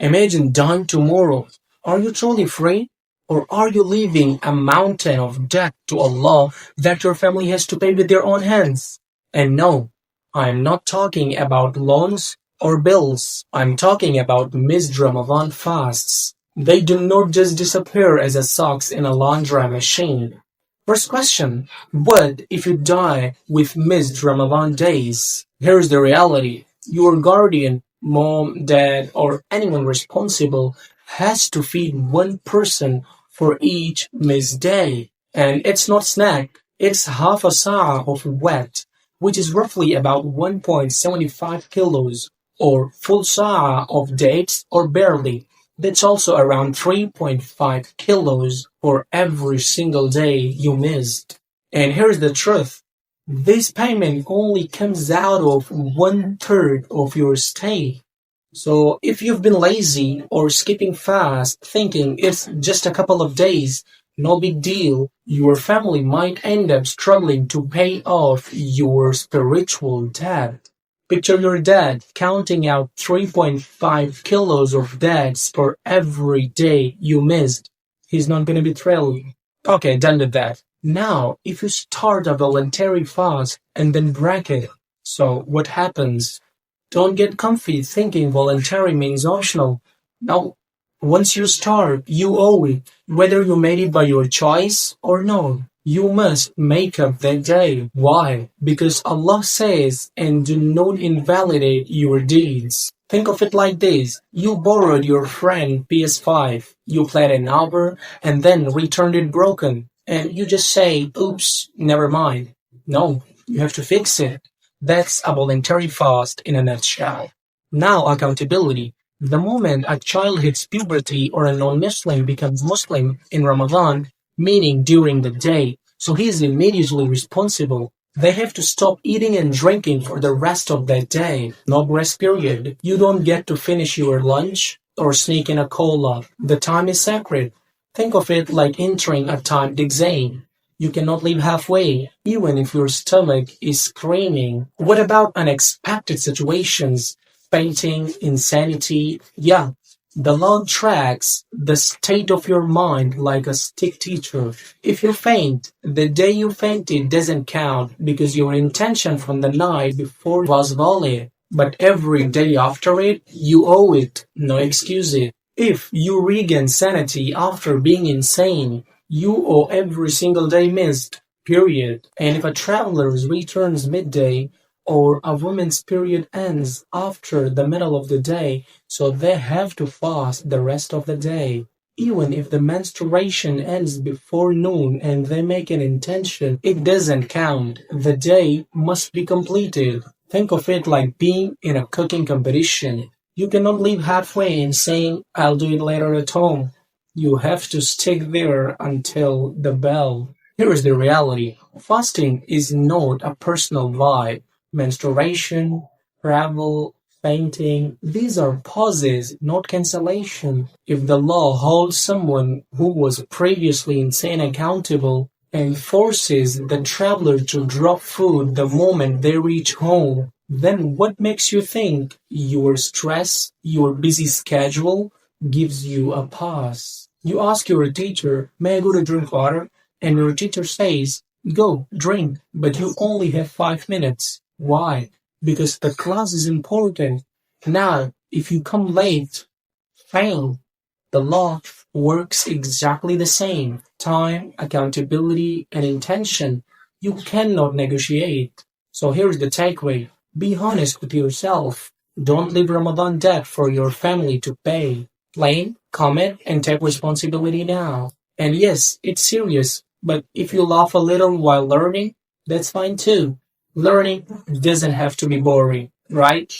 Imagine dying tomorrow. Are you truly free? Or are you leaving a mountain of debt to Allah that your family has to pay with their own hands? And no, I'm not talking about loans or bills. I'm talking about missed Ramadan fasts. They do not just disappear as a socks in a laundry machine. First question, what if you die with missed Ramadan days? Here's the reality. Your guardian, mom, dad, or anyone responsible has to feed one person for each missed day. And it's not snack, it's half a sa' of wet, which is roughly about 1.75 kilos, or full sa' of dates or barley. That's also around 3.5 kilos for every single day you missed. And here's the truth. This payment only comes out of 1/3 of your stay. So if you've been lazy or skipping fast thinking it's just a couple of days, no big deal, your family might end up struggling to pay off your spiritual debt. Picture your dad counting out 3.5 kilos of debts for every day you missed. He's not gonna be thrilled. Okay, done with that. Now, if you start a voluntary fast and then break it, so what happens? Don't get comfy thinking voluntary means optional. No, once you start, you owe it, whether you made it by your choice or no. You must make up that day. Why? Because Allah says, and do not invalidate your deeds. Think of it like this. You borrowed your friend PS5. You played an hour and then returned it broken. And you just say, oops, never mind. No, you have to fix it. That's a voluntary fast in a nutshell. Now accountability. The moment a child hits puberty or a non-Muslim becomes Muslim in Ramadan, meaning during the day, so he is immediately responsible. They have to stop eating and drinking for the rest of that day. No grace period. You don't get to finish your lunch or sneak in a cola. The time is sacred. Think of it like entering a timed exam. You cannot leave halfway, even if your stomach is screaming. What about unexpected situations? Fainting, insanity? Yeah, the law tracks the state of your mind like a stick teacher. If you faint, the day you fainted doesn't count because your intention from the night before was valid. But every day after it, you owe it. No excuses. If you regain sanity after being insane, you owe every single day missed, period. And if a traveler returns midday, or a woman's period ends after the middle of the day, so they have to fast the rest of the day. Even if the menstruation ends before noon and they make an intention, it doesn't count. The day must be completed. Think of it like being in a cooking competition. You cannot leave halfway and saying, I'll do it later at home. You have to stick there until the bell. Here is the reality. Fasting is not a personal vibe. Menstruation, travel, fainting, these are pauses, not cancellation. If the law holds someone who was previously insane accountable and forces the traveler to drop food the moment they reach home, then what makes you think your stress, your busy schedule, gives you a pass? You ask your teacher, may I go to drink water? And your teacher says, go, drink, but you only have 5 minutes. Why? Because the class is important. Now, if you come late, fail. The law works exactly the same. Time, accountability, and intention. You cannot negotiate. So here's the takeaway. Be honest with yourself. Don't leave Ramadan debt for your family to pay. Plain, comment, and take responsibility now. And yes, it's serious, but if you laugh a little while learning, that's fine too. Learning doesn't have to be boring, right?